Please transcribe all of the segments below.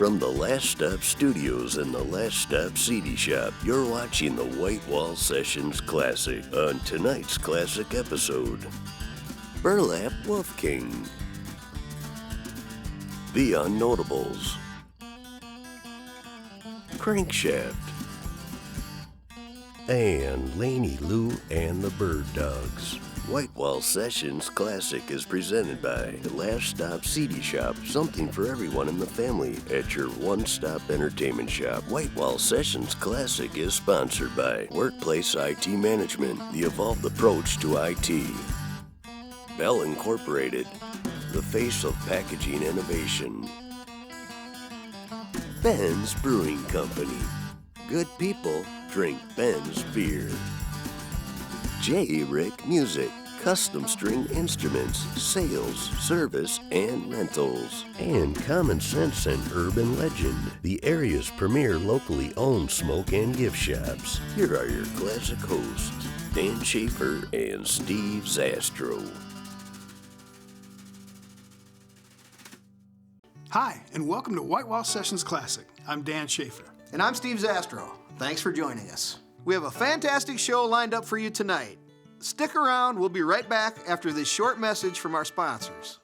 From the Last Stop Studios and the Last Stop CD Shop, you're watching the White Wall Sessions Classic. On tonight's classic episode, Burlap Wolf King, The Unnotables, Crankshaft, and Laney Lou and the Bird Dogs. White Wall Sessions Classic is presented by the Last Stop CD Shop, something for everyone in the family at your one-stop entertainment shop. White Wall Sessions Classic is sponsored by Workplace IT Management, the evolved approach to IT. Bell Incorporated, the face of packaging innovation. Ben's Brewing Company. Good people drink Ben's beer. J. Rick Music, custom string instruments, sales, service, and rentals. And Common Sense and Urban Legend, the area's premier locally owned smoke and gift shops. Here are your classic hosts, Dan Schaefer and Steve Zastro. Hi, and welcome to White Wall Sessions Classic. I'm Dan Schaefer. And I'm Steve Zastro. Thanks for joining us. We have a fantastic show lined up for you tonight. Stick around, we'll be right back after this short message from our sponsors.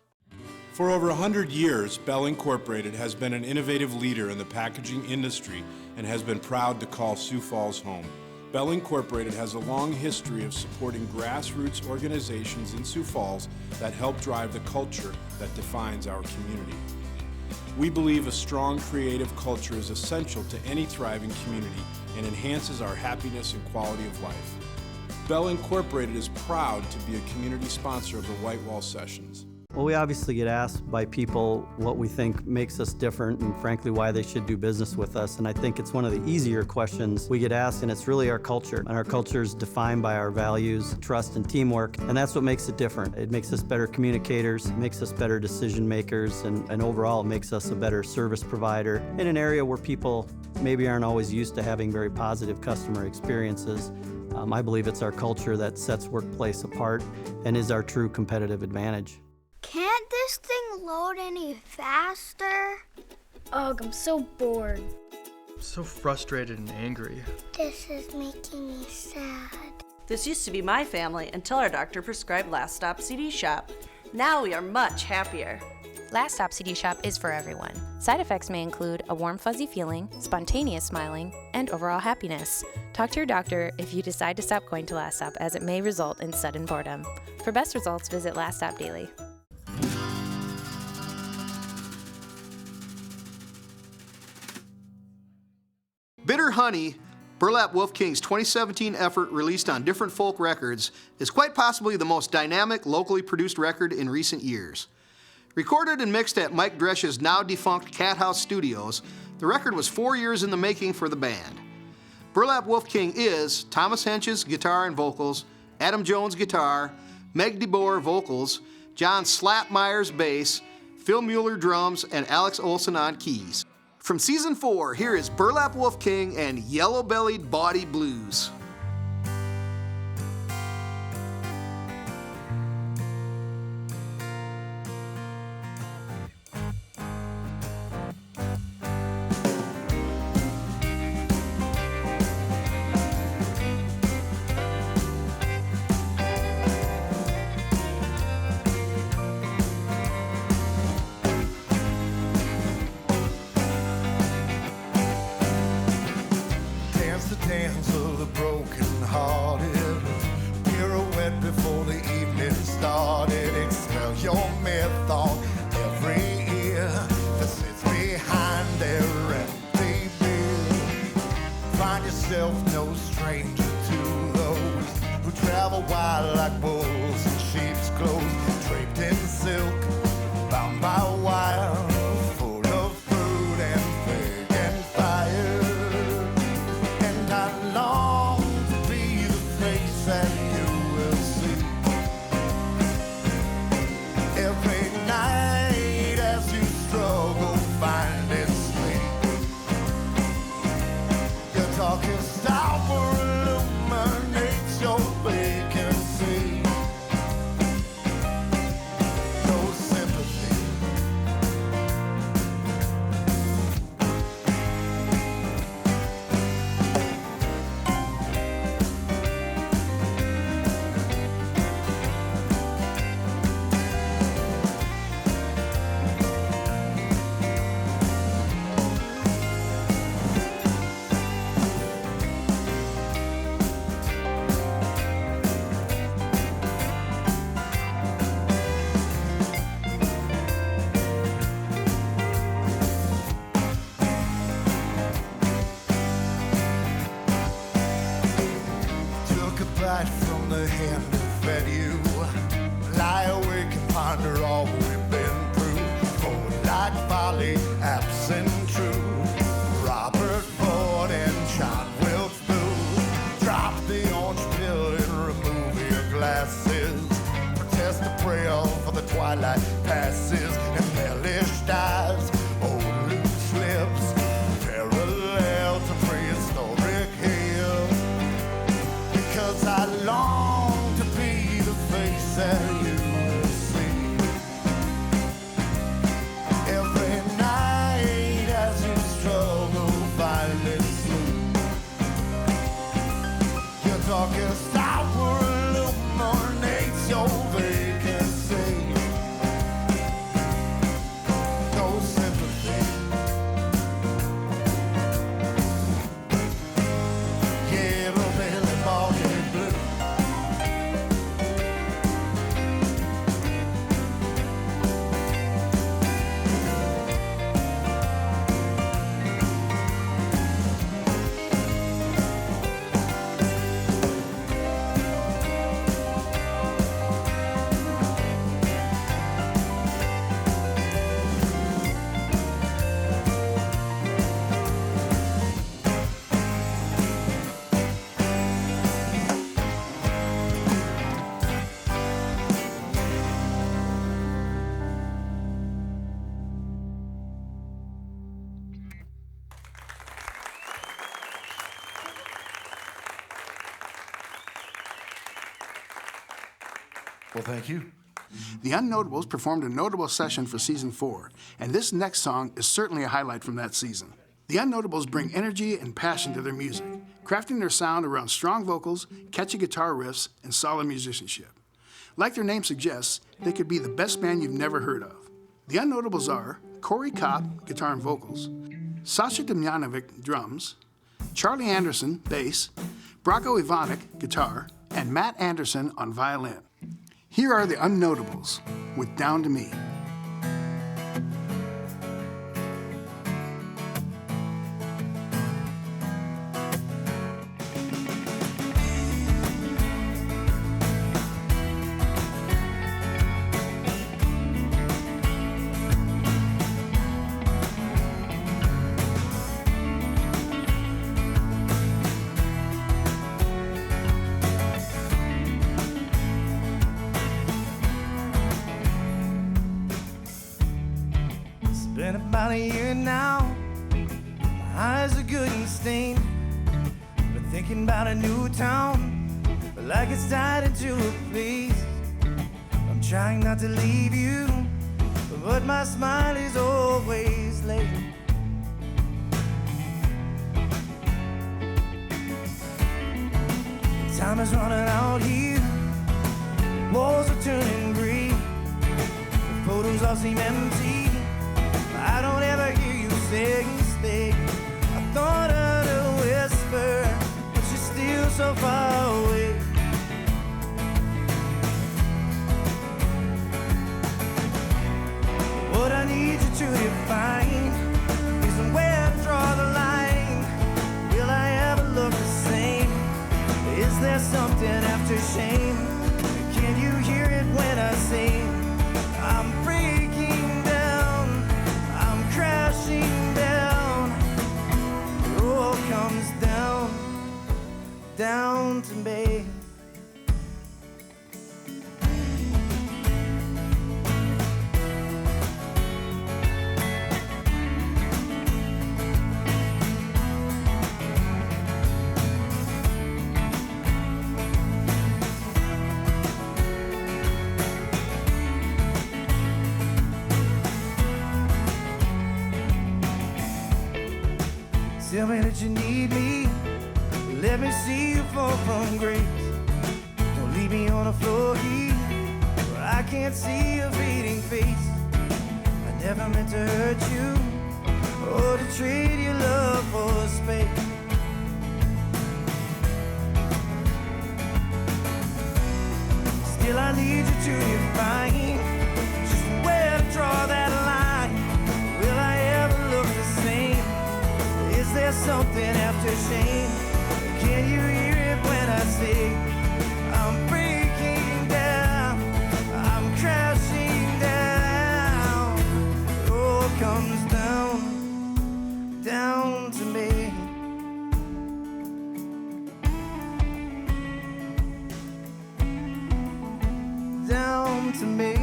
For over 100 years, Bell Incorporated has been an innovative leader in the packaging industry and has been proud to call Sioux Falls home. Bell Incorporated has a long history of supporting grassroots organizations in Sioux Falls that help drive the culture that defines our community. We believe a strong creative culture is essential to any thriving community and enhances our happiness and quality of life. Bell Incorporated is proud to be a community sponsor of the White Wall Sessions. Well, we obviously get asked by people what we think makes us different and frankly why they should do business with us. And I think it's one of the easier questions we get asked, and it's really our culture. And our culture is defined by our values, trust, and teamwork. And that's what makes it different. It makes us better communicators, it makes us better decision makers, and overall it makes us a better service provider in an area where people maybe aren't always used to having very positive customer experiences. I believe it's our culture that sets workplace apart and is our true competitive advantage. Can't this thing load any faster? Ugh, I'm so bored. I'm so frustrated and angry. This is making me sad. This used to be my family until our doctor prescribed Last Stop CD Shop. Now we are much happier. Last Stop CD Shop is for everyone. Side effects may include a warm, fuzzy feeling, spontaneous smiling, and overall happiness. Talk to your doctor if you decide to stop going to Last Stop, as it may result in sudden boredom. For best results, visit Last Stop Daily. Bitter Honey, Burlap Wolf King's 2017 effort released on Different Folk Records, is quite possibly the most dynamic, locally produced record in recent years. Recorded and mixed at Mike Dresch's now-defunct Cat House Studios, the record was 4 years in the making for the band. Burlap Wolf King is Thomas Hench's guitar and vocals, Adam Jones guitar, Meg DeBoer vocals, John Slapmeyer's bass, Phil Mueller drums, and Alex Olson on keys. From Season 4, here is Burlap Wolf King and Yellow-Bellied Body Blues. Dance of the broken-hearted, pirouette before the evening started. Expel your myth on every ear that sits behind their empty bill. Find yourself no stranger to those who travel wild like wolves in sheep's clothes, draped in silk, bound by wire, full of food and fig and fire. I long to be the face that you will see every night as you struggle finding sleep. Your talking style for a Well, thank you. The Unnotables performed a notable session for season 4, and this next song is certainly a highlight from that season. The Unnotables bring energy and passion to their music, crafting their sound around strong vocals, catchy guitar riffs, and solid musicianship. Like their name suggests, they could be the best band you've never heard of. The Unnotables are Corey Kopp, guitar and vocals, Sasha Demjanovic, drums, Charlie Anderson, bass, Brako Ivanek, guitar, and Matt Anderson on violin. Here are the Unnotables with Down to Me. Been about a year now, my eyes are good and stained. Been thinking about a new town, but like it's tied into a place. I'm trying not to leave you, but my smile is always late. Time is running out here, the walls are turning gray, the photos all seem empty. I don't ever hear you saying stay. I thought I'd a whisper, but you're still so far away. What I need you to define is where to draw the line. Will I ever look the same? Is there something after shame? Can you hear it when I sing? I'm breaking down, I'm crashing down. It all comes down to me. Tell me that you need me. Let me see you fall from grace. Don't leave me on the floor here where I can't see your fading face. I never meant to hurt you or to trade your love for space. Still I need you to define just where to draw that line. Will I ever look the same? Is there something after shame? Can you hear it when I say I'm breaking down, I'm crashing down? It all comes down to me. Down to me.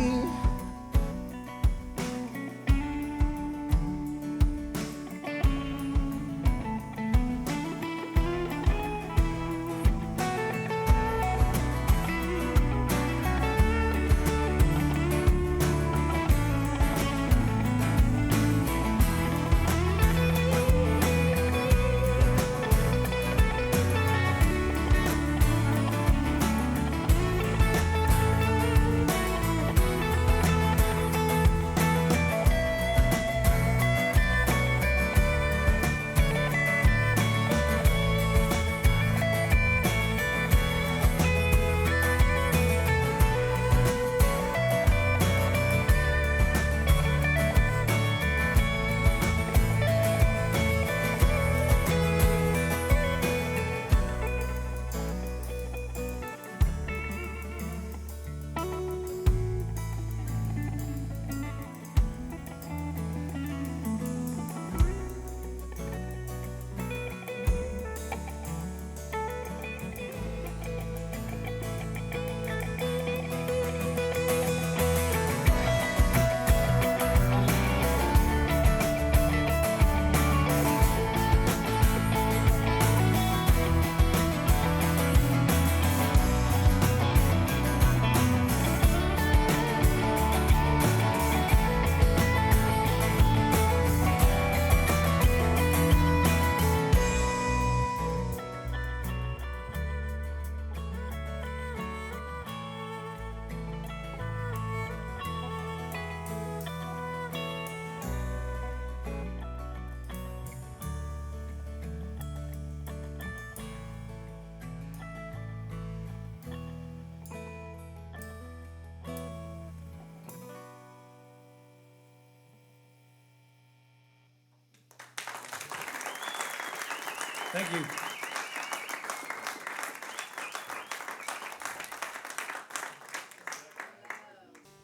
Thank you.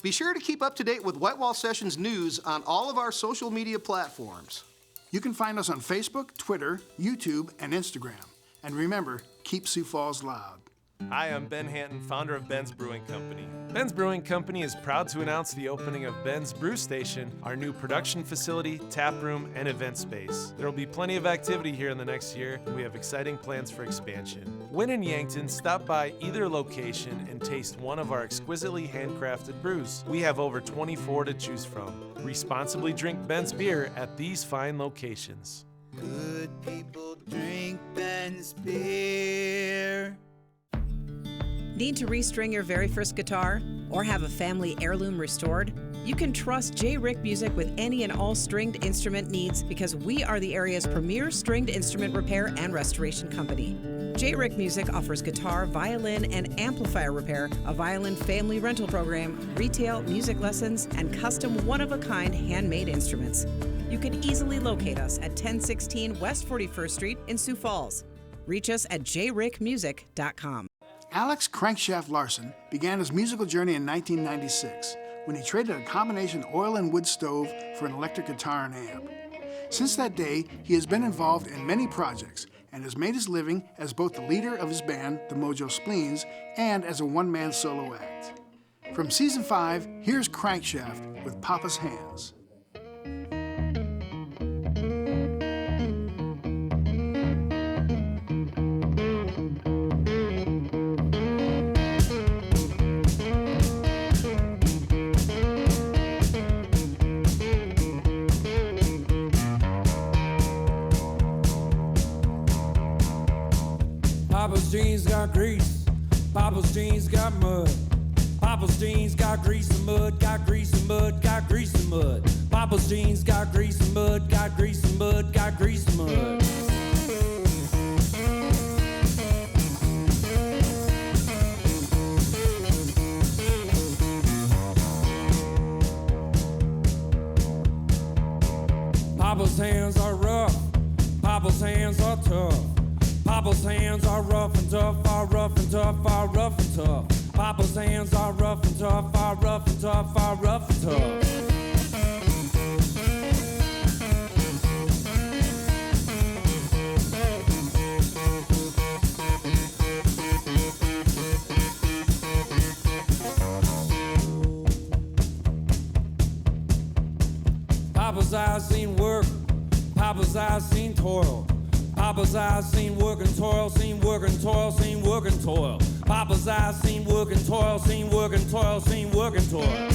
Be sure to keep up to date with Whitewall Sessions news on all of our social media platforms. You can find us on Facebook, Twitter, YouTube, and Instagram. And remember, keep Sioux Falls loud. Hi, I'm Ben Hanton, founder of Ben's Brewing Company. Ben's Brewing Company is proud to announce the opening of Ben's Brew Station, our new production facility, tap room, and event space. There will be plenty of activity here in the next year, and we have exciting plans for expansion. When in Yankton, stop by either location and taste one of our exquisitely handcrafted brews. We have over 24 to choose from. Responsibly drink Ben's beer at these fine locations. Good people drink Ben's beer. Need to restring your very first guitar or have a family heirloom restored? You can trust J. Rick Music with any and all stringed instrument needs because we are the area's premier stringed instrument repair and restoration company. J. Rick Music offers guitar, violin, and amplifier repair, a violin family rental program, retail music lessons, and custom one-of-a-kind handmade instruments. You can easily locate us at 1016 West 41st Street in Sioux Falls. Reach us at jrickmusic.com. Alex Crankshaft Larson began his musical journey in 1996 when he traded a combination oil and wood stove for an electric guitar and amp. Since that day, he has been involved in many projects and has made his living as both the leader of his band, the Mojo Spleens, and as a one-man solo act. From Season 5, here's Crankshaft with Papa's Hands. Papa's jeans got grease, Papa's jeans got mud. Papa's jeans got grease and mud, got grease and mud, got grease and mud. Papa's jeans got grease and mud, got grease and mud, got grease and mud. Papa's hands are rough, Papa's hands are tough. Papa's hands are rough and tough, are rough and tough, are rough and tough. Papa's hands are rough and tough, are rough and tough, are rough and tough. Papa's eyes seen work, Papa's eyes seen toil. Papa's eyes seen work and toil, seen work and toil, seen work and toil. Papa's eyes seen work and toil, seen work and toil, seen work and toil.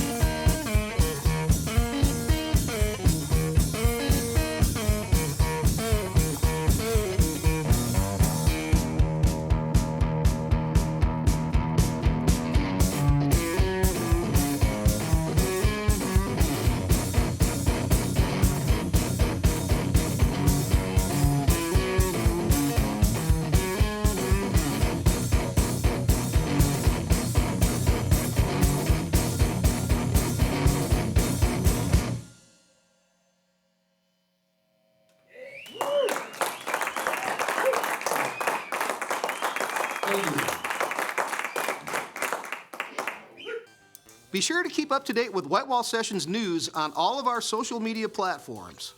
Be sure to keep up to date with Whitewall Sessions news on all of our social media platforms.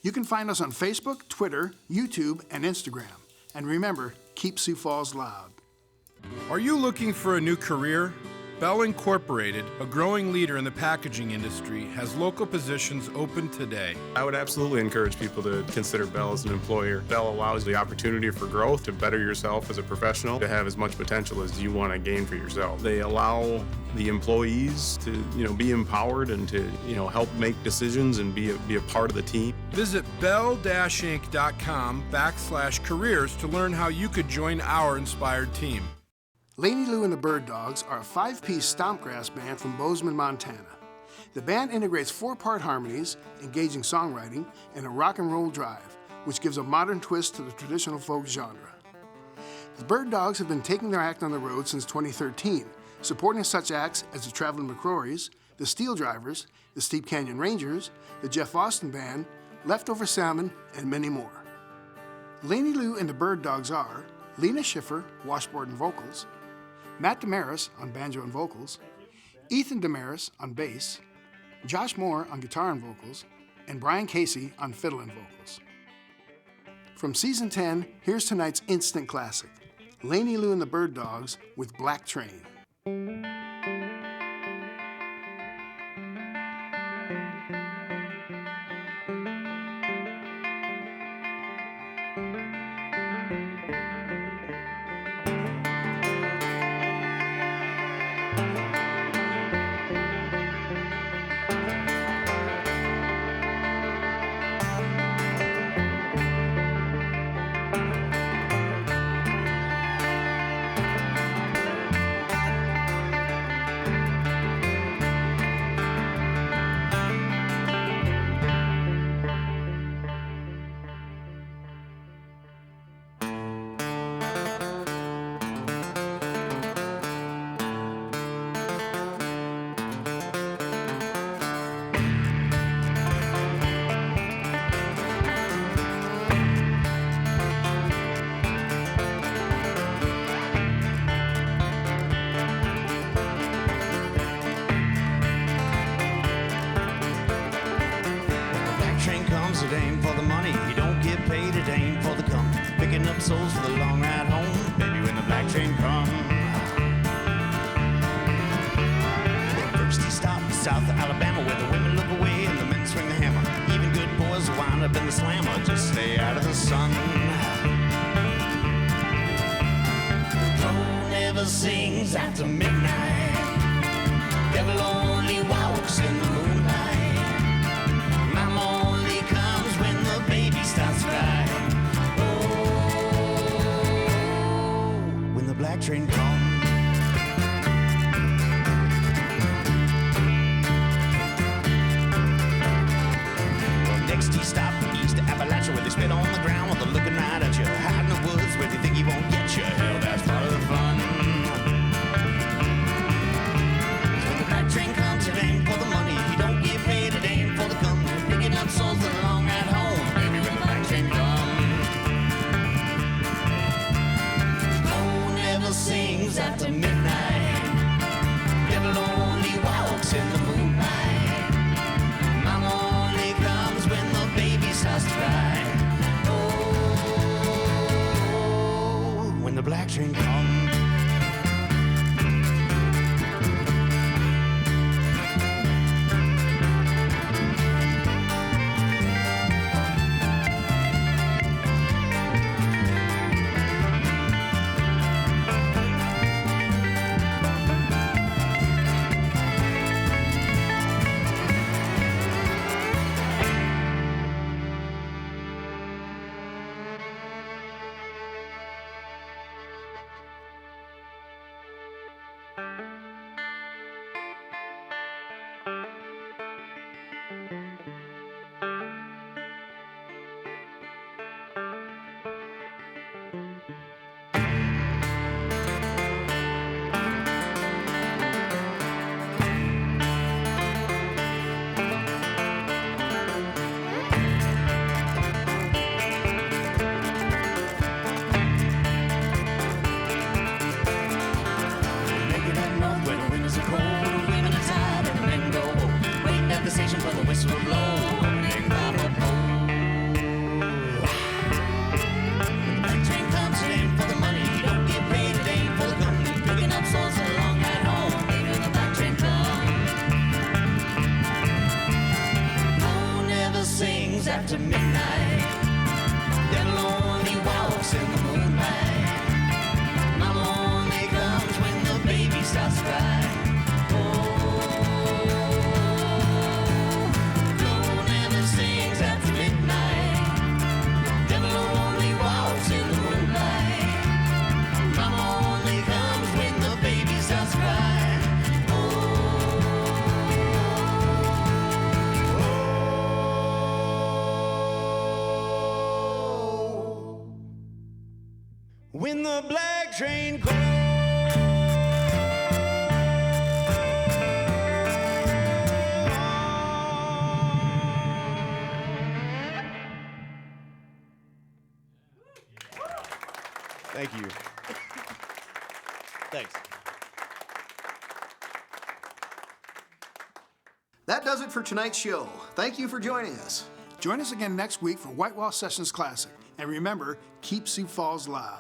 You can find us on Facebook, Twitter, YouTube, and Instagram. And remember, keep Sioux Falls loud. Are you looking for a new career? Bell Incorporated, a growing leader in the packaging industry, has local positions open today. I would absolutely encourage people to consider Bell as an employer. Bell allows the opportunity for growth, to better yourself as a professional, to have as much potential as you want to gain for yourself. They allow the employees to, be empowered and to, help make decisions and be a part of the team. Visit bell-inc.com/careers to learn how you could join our inspired team. Lady Lou and the Bird Dogs are a 5-piece stompgrass band from Bozeman, Montana. The band integrates 4-part harmonies, engaging songwriting, and a rock and roll drive, which gives a modern twist to the traditional folk genre. The Bird Dogs have been taking their act on the road since 2013, supporting such acts as the Traveling McCrorys, the Steel Drivers, the Steep Canyon Rangers, the Jeff Austin Band, Leftover Salmon, and many more. Laney Lou and the Bird Dogs are Lena Schiffer, washboard and vocals, Matt Damaris on banjo and vocals, Ethan Damaris on bass, Josh Moore on guitar and vocals, and Brian Casey on fiddle and vocals. From Season 10, here's tonight's instant classic, Laney Lou and the Bird Dogs with Black Train. It ain't for the money, you don't get paid, it ain't for the company. Picking up souls for the long ride home, baby, when the black train comes. First he stopped south of Alabama, where the women look away and the men swing the hammer. Even good boys wind up in the slammer, just stay out of the sun. The crow never sings after midnight, devil only walks in the moonlight. Starts crying. Oh, when the black train comes. Well, next he stopped east of Appalachia, where they spit on the ground while they're looking right at you. Hide in the woods where they think he won't get you. Hell, that's part of the fun. So when the black train comes, it ain't for the money. He don't get paid, it ain't for the company. Picking up souls that are long at home. Sings after midnight, devil only walks in the moonlight. Mama only comes when the baby starts to cry. Oh, when the black train comes. After midnight, devil only walks in the moonlight. Mama only comes when the baby starts to cry. Oh, Joe never sings after midnight. Devil only walks in the moonlight. Mama only comes when the baby starts to cry. When the black train goes. Thank you. Thanks. That does it for tonight's show. Thank you for joining us. Join us again next week for Whitewall Sessions Classic. And remember, keep Sioux Falls loud.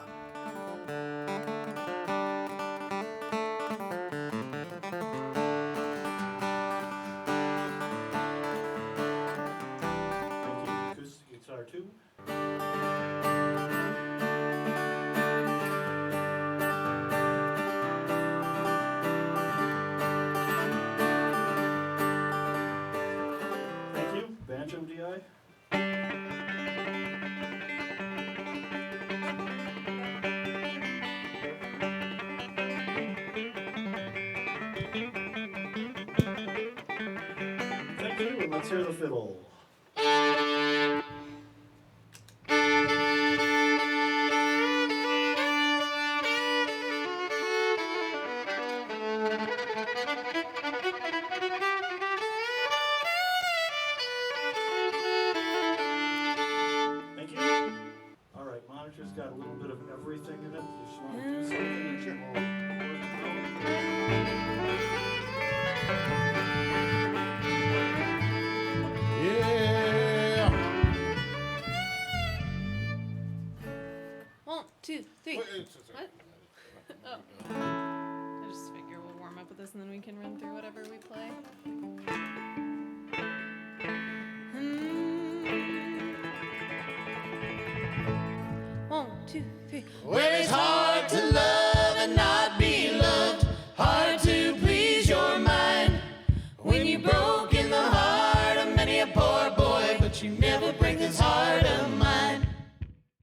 Acoustic guitar 2. Thank you. Banjo DI. Thank you, and let's hear the fiddle. Thank you. All right, monitor's got a little bit of everything in it. You just want to do something. Yeah. 1, 2, 3. What? Oh. I just figure we'll warm up with this and then we can run through whatever we play. 1, 2, 3. Well, it's hard to love